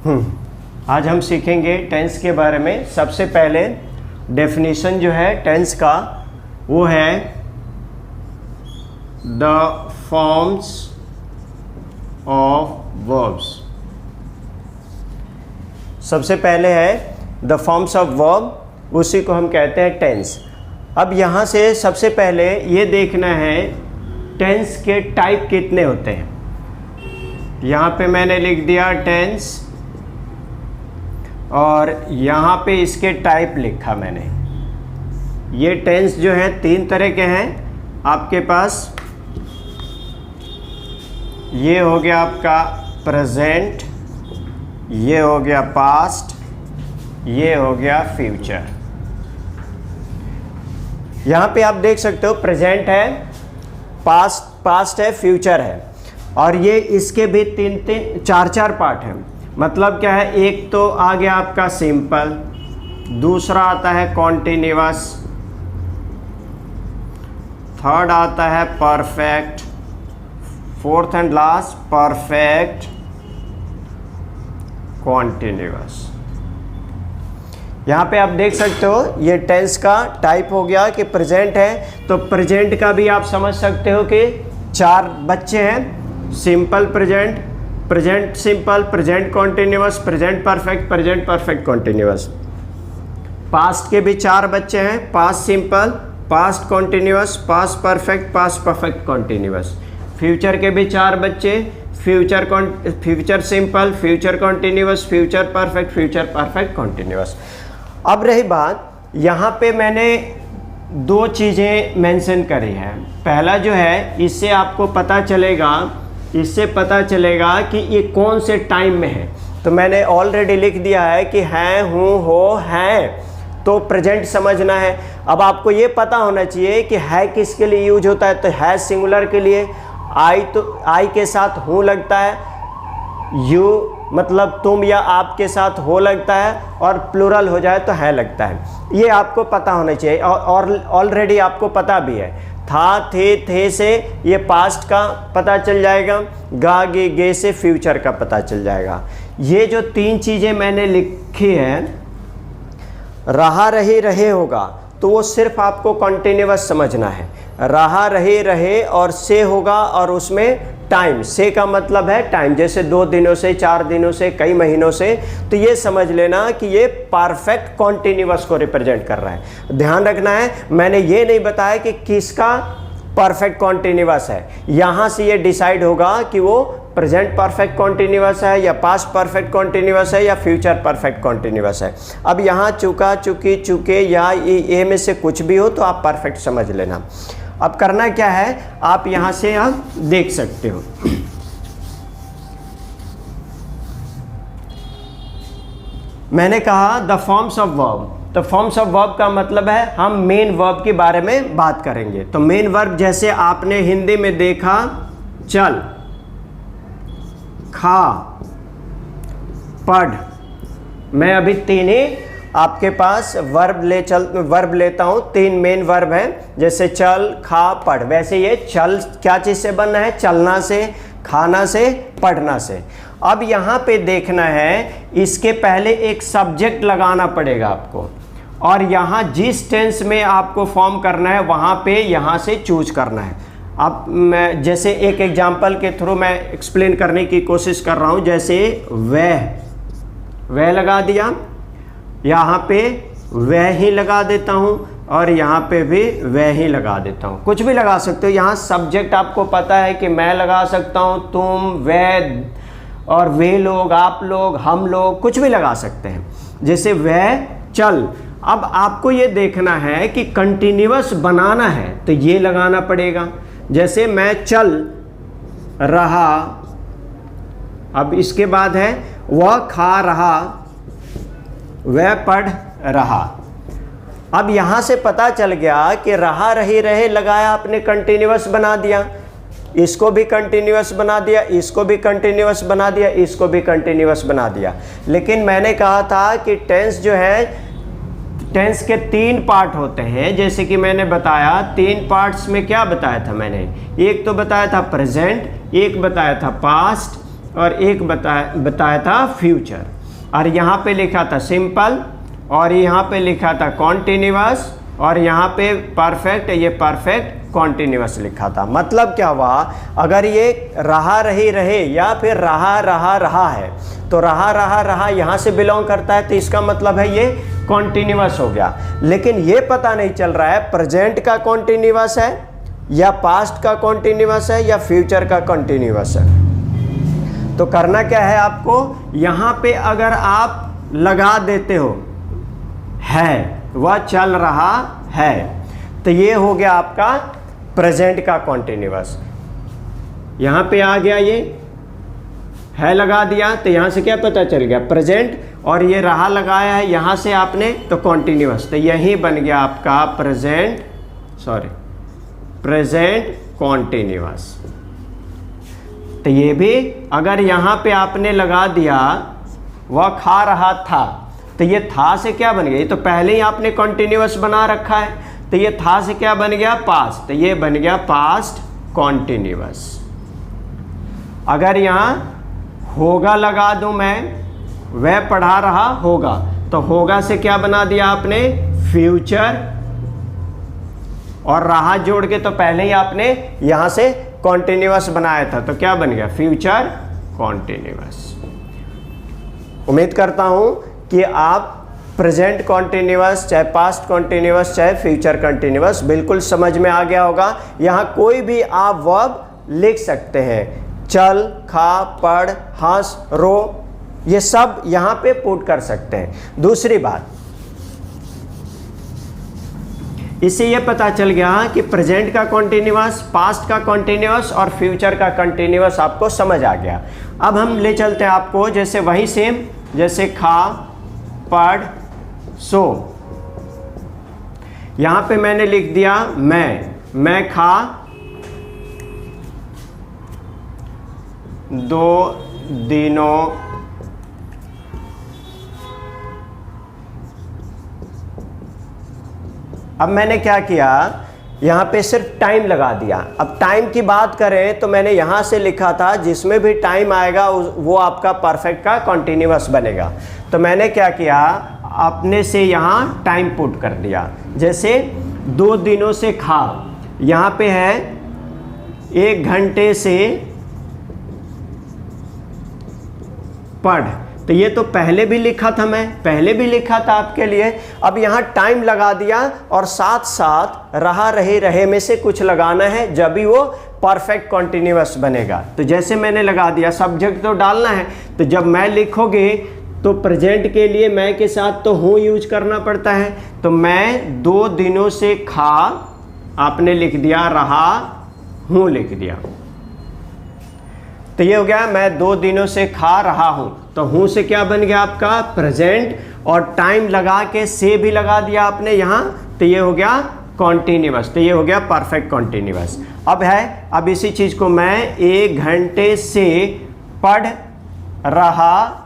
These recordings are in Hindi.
आज हम सीखेंगे टेंस के बारे में। सबसे पहले डेफिनेशन जो है टेंस का वो है द फॉर्म्स ऑफ वर्ब्स। सबसे पहले है द फॉर्म्स ऑफ वर्ब, उसी को हम कहते हैं टेंस। अब यहाँ से सबसे पहले ये देखना है टेंस के टाइप कितने होते हैं। यहाँ पे मैंने लिख दिया टेंस और यहाँ पे इसके टाइप लिखा मैंने। ये टेंस जो है 3 तरह के हैं आपके पास। ये हो गया आपका प्रेजेंट, ये हो गया पास्ट, ये हो गया फ्यूचर। यहाँ पे आप देख सकते हो प्रेजेंट है, पास्ट है, फ्यूचर है, और ये इसके भी 3-4 पार्ट हैं। मतलब क्या है, एक तो आ गया आपका सिंपल, दूसरा आता है कॉन्टिन्यूअस, थर्ड आता है perfect, fourth and last perfect continuous. यहाँ पे आप देख सकते हो ये टेंस का टाइप हो गया कि प्रेजेंट है, तो प्रेजेंट का भी आप समझ सकते हो कि 4 बच्चे हैं। Simple present, present simple, present continuous, present perfect continuous. Past के भी 4 बच्चे हैं, past simple, past continuous, past perfect continuous. Future के भी 4 बच्चे, future simple, future continuous, future perfect continuous. अब रही बात, यहाँ पे मैंने 2 चीज़ें मेंशन करी हैं। पहला जो है, इससे आपको पता चलेगा कि ये कौन से टाइम में है। तो मैंने ऑलरेडी लिख दिया है कि हैं, हूँ, हो, हैं, तो प्रेजेंट समझना है। अब आपको ये पता होना चाहिए कि है किसके लिए यूज होता है। तो है सिंगुलर के लिए, आई के साथ हूँ लगता है, यू मतलब तुम या आपके साथ हो लगता है, और प्लूरल हो जाए तो है लगता है। ये आपको पता होना चाहिए, और ऑलरेडी आपको पता भी है। था, थे से ये पास्ट का पता चल जाएगा, गा, गे से फ्यूचर का पता चल जाएगा। ये जो 3 चीज़ें मैंने लिखी हैं, रहा, रहे होगा, तो वो सिर्फ आपको कॉन्टिन्यूअस समझना है। रहा, रहे और से होगा, और उसमें टाइम, से का मतलब है टाइम, जैसे 2 दिनों से, 4 दिनों से, कई महीनों से। तो ये समझ लेना कि ये परफेक्ट कॉन्टिन्यूअस को रिप्रेजेंट कर रहा है। ध्यान रखना है, मैंने ये नहीं बताया कि किसका परफेक्ट कॉन्टिन्यूअस है। यहाँ से ये डिसाइड होगा कि वो प्रेजेंट परफेक्ट कॉन्टिन्यूअस है, या पास्ट परफेक्ट कॉन्टिन्यूअस है, या फ्यूचर परफेक्ट कॉन्टिन्यूअस है। अब यहाँ चुका, चुकी, चुके, या ये में से कुछ भी हो तो आप परफेक्ट समझ लेना। अब करना क्या है, आप यहाँ से आप देख सकते हो। मैंने कहा द फॉर्म्स ऑफ वर्ब। तो फॉर्म्स ऑफ वर्ब का मतलब है हम मेन वर्ब के बारे में बात करेंगे। तो मेन वर्ब जैसे आपने हिंदी में देखा, चल, खा, पढ़। मैं अभी 3 ही आपके पास वर्ब लेता हूँ। 3 मेन वर्ब हैं, जैसे चल, खा, पढ़। वैसे ये चल क्या चीज़ से बनना है? चलना से, खाना से, पढ़ना से। अब यहाँ पे देखना है, इसके पहले एक सब्जेक्ट लगाना पड़ेगा आपको, और यहाँ जिस टेंस में आपको फॉर्म करना है वहाँ पे यहाँ से चूज करना है। अब मैं जैसे एक एग्जांपल के थ्रू मैं एक्सप्लेन करने की कोशिश कर रहा हूँ। जैसे वह लगा दिया, यहाँ पे वह ही लगा देता हूँ, और यहाँ पे भी वह ही लगा देता हूँ। कुछ भी लगा सकते हो। यहाँ सब्जेक्ट आपको पता है कि मैं लगा सकता हूँ, तुम, वह, और वे लोग, आप लोग, हम लोग, कुछ भी लगा सकते हैं। जैसे वह चल। अब आपको ये देखना है कि कंटिन्यूअस बनाना है तो ये लगाना पड़ेगा। जैसे मैं चल रहा, अब इसके बाद है वह खा रहा, वह पढ़ रहा। अब यहाँ से पता चल गया कि रहा, रहे लगाया, आपने कंटिन्यूअस बना दिया, इसको भी कंटिन्यूअस बना दिया, इसको भी कंटिन्यूअस बना दिया, इसको भी कंटिन्यूअस बना दिया। लेकिन मैंने कहा था कि टेंस जो है, टेंस के 3 पार्ट होते हैं। जैसे कि मैंने बताया 3 पार्ट्स में क्या बताया था मैंने, एक तो बताया था प्रेजेंट, एक बताया था पास्ट, और एक बताया था फ्यूचर। और यहाँ पे लिखा था सिंपल, और यहाँ पे लिखा था कॉन्टिन्यूअस, और यहाँ पे परफेक्ट, ये परफेक्ट कॉन्टिन्यूअस लिखा था। मतलब क्या हुआ, अगर ये रहा रही रहे या फिर रहा रहा रहा है, तो रहा रहा रहा यहाँ से बिलोंग करता है, तो इसका मतलब है ये कॉन्टिन्यूअस हो गया। लेकिन ये पता नहीं चल रहा है प्रेजेंट का कॉन्टिन्यूअस है या पास्ट का कॉन्टिन्यूअस है या फ्यूचर का कॉन्टिन्यूअस है। तो करना क्या है आपको, यहाँ पे अगर आप लगा देते हो है, वह चल रहा है, तो ये हो गया आपका प्रेजेंट का कॉन्टिन्यूअस। यहाँ पे आ गया, ये है लगा दिया, तो यहाँ से क्या पता चल गया प्रेजेंट, और ये रहा लगाया है यहाँ से आपने, तो कॉन्टिन्यूअस, तो यही बन गया आपका प्रेजेंट कॉन्टिन्यूअस। तो ये भी अगर यहाँ पे आपने लगा दिया वह खा रहा था, तो ये था से क्या बन गया, ये तो पहले ही आपने कॉन्टिन्यूअस बना रखा है, तो ये था से क्या बन गया पास्ट, तो ये बन गया पास्ट कॉन्टिन्यूअस। अगर यहाँ होगा लगा दूं मैं, वह पढ़ा रहा होगा, तो होगा से क्या बना दिया आपने फ्यूचर, और रहा जोड़ के तो पहले ही आपने यहाँ से कॉन्टिन्यूअस बनाया था, तो क्या बन गया फ्यूचर कॉन्टिन्यूअस। उम्मीद करता हूँ कि आप प्रेजेंट कॉन्टिन्यूअस, चाहे पास्ट कॉन्टिन्यूअस, चाहे फ्यूचर कॉन्टिन्यूअस बिल्कुल समझ में आ गया होगा। यहाँ कोई भी आप वर्ब लिख सकते हैं, चल, खा, पढ़, हंस, रो, ये सब यहाँ पे पुट कर सकते हैं। दूसरी बात, इससे ये पता चल गया कि प्रेजेंट का कॉन्टिन्यूअस, पास्ट का कॉन्टिन्यूअस और फ्यूचर का कॉन्टिन्यूअस आपको समझ आ गया। अब हम ले चलते हैं आपको जैसे वही सेम, जैसे खा, पढ़, सो। यहां पे मैंने लिख दिया मैं खा 2 दिनों अब मैंने क्या किया, यहाँ पे सिर्फ टाइम लगा दिया। अब टाइम की बात करें तो मैंने यहाँ से लिखा था जिसमें भी टाइम आएगा वो आपका परफेक्ट का कॉन्टिन्यूअस बनेगा। तो मैंने क्या किया, अपने से यहाँ टाइम पुट कर दिया। जैसे 2 दिनों से खा, यहाँ पे है 1 घंटे से पढ़, तो ये तो पहले भी लिखा था, मैं पहले भी लिखा था आपके लिए। अब यहाँ टाइम लगा दिया और साथ साथ रहा रहे रहे में से कुछ लगाना है, जब भी वो परफेक्ट कॉन्टिन्यूअस बनेगा। तो जैसे मैंने लगा दिया, सब्जेक्ट तो डालना है, तो जब मैं लिखोगे तो प्रेजेंट के लिए मैं के साथ तो हूँ यूज करना पड़ता है। तो मैं 2 दिनों से खा, आपने लिख दिया रहा हूँ, लिख दिया, तो ये हो गया मैं 2 दिनों से खा रहा हूं। तो हूं से क्या बन गया आपका प्रेजेंट, और टाइम लगा के से भी लगा दिया आपने यहां, तो ये हो गया कॉन्टिन्यूअस, तो ये हो गया परफेक्ट कॉन्टिन्यूअस। अब इसी चीज को मैं 1 घंटे से पढ़ रहा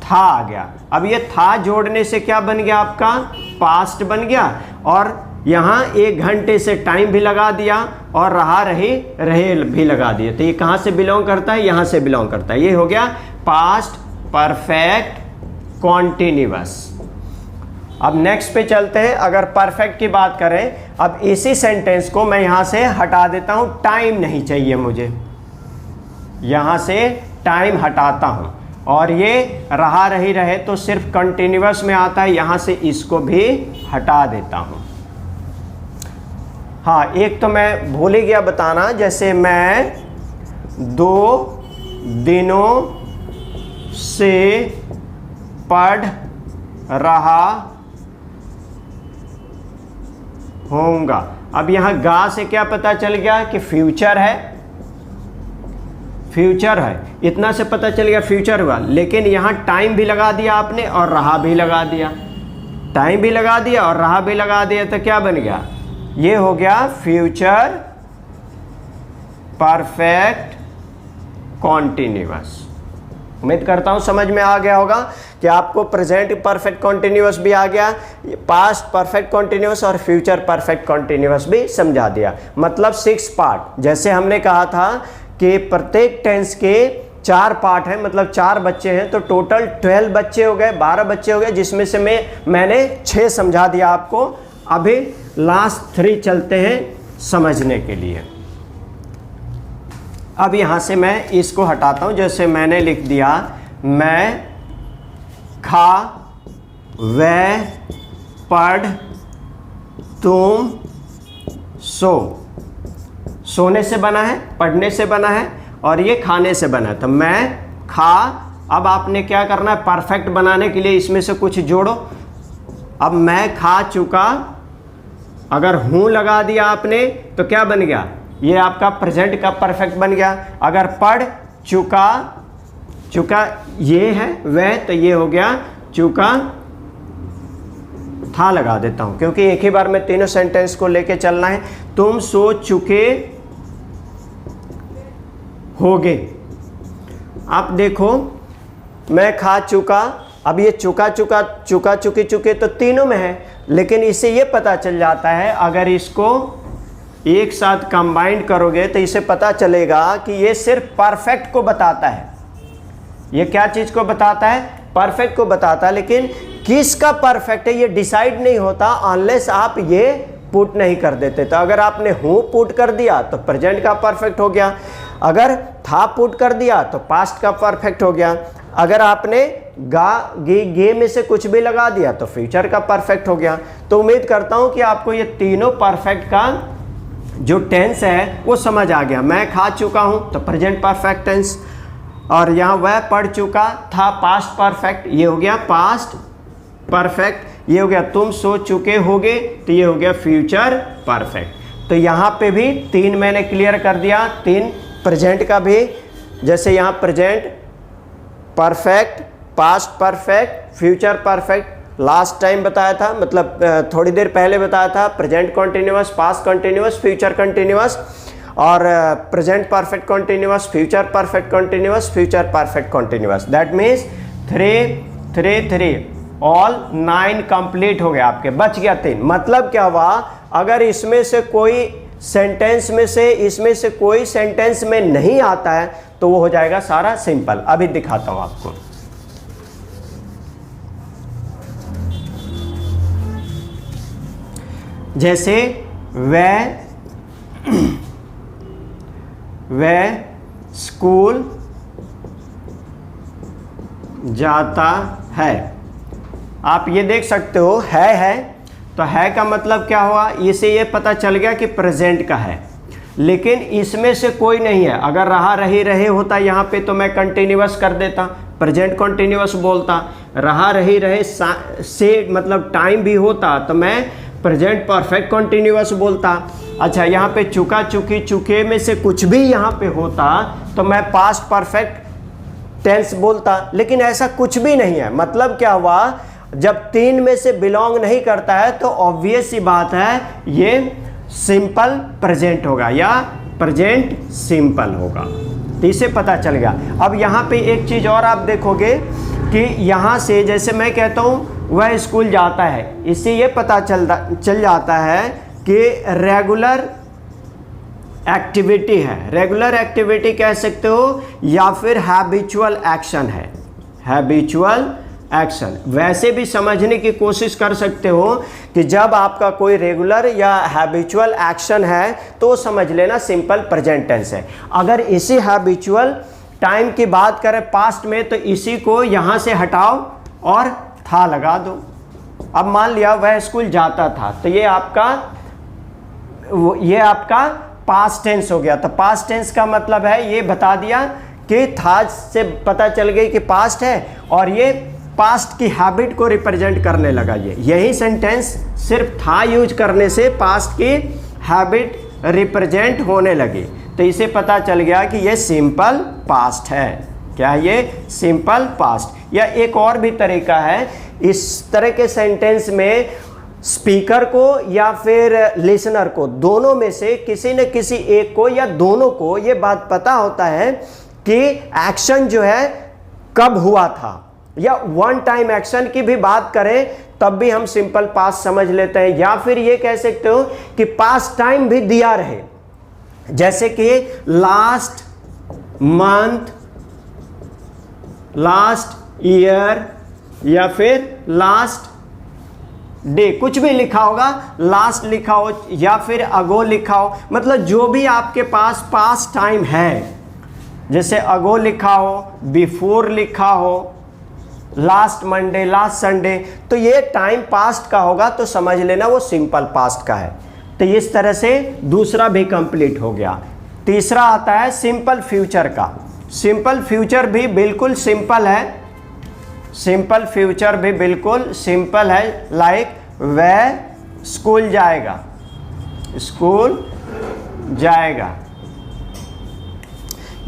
था आ गया। अब ये था जोड़ने से क्या बन गया आपका पास्ट बन गया, और यहाँ 1 घंटे से टाइम भी लगा दिया और रहा रहे भी लगा दिया। तो ये कहाँ से बिलोंग करता है, यहाँ से बिलोंग करता है। ये हो गया पास्ट परफेक्ट कॉन्टिन्यूअस। अब नेक्स्ट पे चलते हैं। अगर परफेक्ट की बात करें, अब इसी सेंटेंस को मैं यहाँ से हटा देता हूँ, टाइम नहीं चाहिए मुझे, यहाँ से टाइम हटाता हूँ, और ये रहा रहे तो सिर्फ कंटिन्यूअस में आता है, यहाँ से इसको भी हटा देता हूँ। हाँ, एक तो मैं भूल ही गया बताना, जैसे मैं 2 दिनों से पढ़ रहा होऊंगा। अब यहाँ गा से क्या पता चल गया कि फ्यूचर है, फ्यूचर है, इतना से पता चल गया फ्यूचर हुआ। लेकिन यहाँ टाइम भी लगा दिया आपने और रहा भी लगा दिया, टाइम भी लगा दिया और रहा भी लगा दिया, तो क्या बन गया, ये हो गया फ्यूचर परफेक्ट कॉन्टिन्यूअस। उम्मीद करता हूं समझ में आ गया होगा कि आपको प्रेजेंट परफेक्ट कॉन्टिन्यूअस भी आ गया, पास्ट परफेक्ट कॉन्टिन्यूअस और फ्यूचर परफेक्ट कॉन्टिन्यूअस भी समझा दिया। मतलब 6 पार्ट। जैसे हमने कहा था कि प्रत्येक टेंस के 4 पार्ट है, मतलब 4 बच्चे हैं, तो टोटल 12 बच्चे हो गए, 12 बच्चे हो गए, जिसमें से मैंने 6 समझा दिया आपको। अभी लास्ट 3 चलते हैं समझने के लिए। अब यहाँ से मैं इसको हटाता हूँ। जैसे मैंने लिख दिया, मैं खा, वह, पढ़, तुम, सो। सोने से बना है, पढ़ने से बना है, और ये खाने से बना है। तो मैं खा, अब आपने क्या करना है, परफेक्ट बनाने के लिए इसमें से कुछ जोड़ो। अब मैं खा चुका, अगर हूँ लगा दिया आपने तो क्या बन गया, ये आपका प्रेजेंट का परफेक्ट बन गया। अगर पढ़ चुका, चुका ये है वह, तो ये हो गया चुका, था लगा देता हूं क्योंकि एक ही बार में तीनों सेंटेंस को लेके चलना है। तुम सो चुके होगे। आप देखो, मैं खा चुका, अब ये चुका चुका चुका चुकी चुके तो तीनों में है, लेकिन इससे ये पता चल जाता है, अगर इसको एक साथ कंबाइंड करोगे तो इसे पता चलेगा कि ये सिर्फ परफेक्ट को बताता है। ये क्या चीज को बताता है, परफेक्ट को बताता है, लेकिन किसका परफेक्ट है ये डिसाइड नहीं होता अनलेस आप ये पुट नहीं कर देते। तो अगर आपने हूँ पुट कर दिया तो प्रेजेंट का परफेक्ट हो गया, अगर था पुट कर दिया तो पास्ट का परफेक्ट हो गया, अगर आपने गा गे गे में से कुछ भी लगा दिया तो फ्यूचर का परफेक्ट हो गया। तो उम्मीद करता हूँ कि आपको ये तीनों परफेक्ट का जो टेंस है वो समझ आ गया। मैं खा चुका हूँ तो प्रेजेंट परफेक्ट टेंस, और यहाँ वह पढ़ चुका था पास्ट परफेक्ट, ये हो गया पास्ट परफेक्ट। ये हो गया तुम सो चुके होगे, तो ये हो गया फ्यूचर परफेक्ट। तो यहाँ पे भी 3 मैंने क्लियर कर दिया, 3 प्रेजेंट का भी। जैसे यहाँ present perfect, past perfect, future perfect last time बताया था, मतलब थोड़ी देर पहले बताया था। Present continuous, past continuous, future continuous, और present perfect continuous, future perfect continuous, future perfect continuous. That means 3 3 3 all 9 complete हो गया आपके, बच गया 3। मतलब क्या हुआ, अगर इसमें से कोई सेंटेंस में से, इसमें से कोई सेंटेंस में नहीं आता है तो वो हो जाएगा सारा सिंपल। अभी दिखाता हूं आपको। जैसे वह स्कूल जाता है। आप ये देख सकते हो है, तो है का मतलब क्या हुआ, इसे ये पता चल गया कि प्रेजेंट का है, लेकिन इसमें से कोई नहीं है। अगर रहा रही रहे होता यहाँ पे तो मैं कंटिन्यूअस कर देता, प्रेजेंट कंटिन्यूअस बोलता। रहा रही रहे से मतलब टाइम भी होता तो मैं प्रेजेंट परफेक्ट कंटिन्यूअस बोलता। अच्छा, यहाँ पे चुका चुकी चुके में से कुछ भी यहाँ पे होता तो मैं पास्ट परफेक्ट टेंस बोलता, लेकिन ऐसा कुछ भी नहीं है। मतलब क्या हुआ, जब 3 में से बिलोंग नहीं करता है तो ऑब्वियस सी बात है ये सिंपल प्रेजेंट होगा या प्रेजेंट सिंपल होगा। तो इसे पता चल गया। अब यहाँ पे एक चीज़ और आप देखोगे कि यहाँ से जैसे मैं कहता हूँ वह स्कूल जाता है, इससे ये पता चल जाता है कि रेगुलर एक्टिविटी है। रेगुलर एक्टिविटी कह सकते हो या फिर हैबिचुअल एक्शन है, हैबिचुअल एक्शन। वैसे भी समझने की कोशिश कर सकते हो कि जब आपका कोई रेगुलर या हैबिचुअल एक्शन है तो समझ लेना सिंपल प्रेजेंट टेंस है। अगर इसी हैबिचुअल टाइम की बात करें पास्ट में तो इसी को यहाँ से हटाओ और था लगा दो। अब मान लिया वह स्कूल जाता था, तो ये आपका पास्ट टेंस हो गया। तो पास्ट टेंस का मतलब है ये बता दिया कि था से पता चल गई कि पास्ट है, और ये पास्ट की हैबिट को रिप्रेजेंट करने लगा। यही सेंटेंस सिर्फ था यूज करने से पास्ट की हैबिट रिप्रेजेंट होने लगी। तो इसे पता चल गया कि ये सिंपल पास्ट है। क्या है ये? Simple past. या एक और भी तरीका है, इस तरह के सेंटेंस में स्पीकर को या फिर लिसनर को, दोनों में से किसी न किसी एक को या दोनों को ये बात पता होता है कि एक्शन जो है कब हुआ था, या वन टाइम एक्शन की भी बात करें तब भी हम सिंपल पास्ट समझ लेते हैं। या फिर ये कह सकते हो कि पास्ट टाइम भी दिया रहे, जैसे कि लास्ट मंथ लास्ट ईयर या फिर लास्ट डे, कुछ भी लिखा होगा, लास्ट लिखा हो या फिर अगो लिखा हो, मतलब जो भी आपके पास पास्ट टाइम है, जैसे अगो लिखा हो, बिफोर लिखा हो, लास्ट मंडे, लास्ट संडे, तो ये टाइम पास्ट का होगा तो समझ लेना वो सिंपल पास्ट का है। तो इस तरह से दूसरा भी कंप्लीट हो गया। तीसरा आता है सिंपल फ्यूचर का। सिंपल फ्यूचर भी बिल्कुल सिंपल है, सिंपल फ्यूचर भी बिल्कुल सिंपल है। लाइक वह स्कूल जाएगा, स्कूल जाएगा।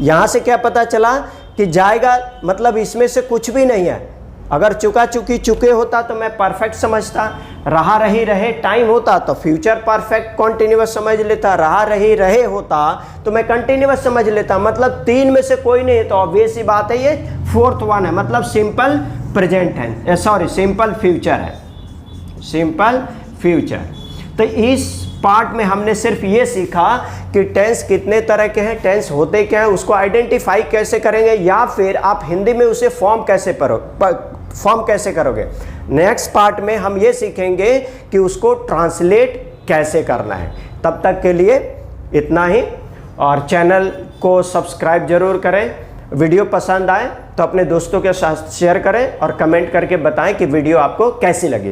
यहां से क्या पता चला कि जाएगा मतलब इसमें से कुछ भी नहीं है। अगर चुका चुकी चुके होता तो मैं परफेक्ट समझता, रहा रही रहे टाइम होता तो फ्यूचर परफेक्ट कॉन्टिन्यूअस समझ लेता, रहा रही रहे होता तो मैं कंटिन्यूअस समझ लेता। मतलब तीन में से कोई नहीं है तो ऑब्वियस सी बात है ये फोर्थ वन है, मतलब सिंपल प्रेजेंट है, सॉरी सिंपल फ्यूचर है, सिंपल फ्यूचर। तो इस पार्ट में हमने सिर्फ ये सीखा कि टेंस कितने तरह के हैं, टेंस होते क्या हैं, उसको आइडेंटिफाई कैसे करेंगे, या फिर आप हिंदी में उसे फॉर्म कैसे करोगे। नेक्स्ट पार्ट में हम ये सीखेंगे कि उसको ट्रांसलेट कैसे करना है। तब तक के लिए इतना ही, और चैनल को सब्सक्राइब जरूर करें। वीडियो पसंद आए तो अपने दोस्तों के साथ शेयर करें और कमेंट करके बताएं कि वीडियो आपको कैसी लगी।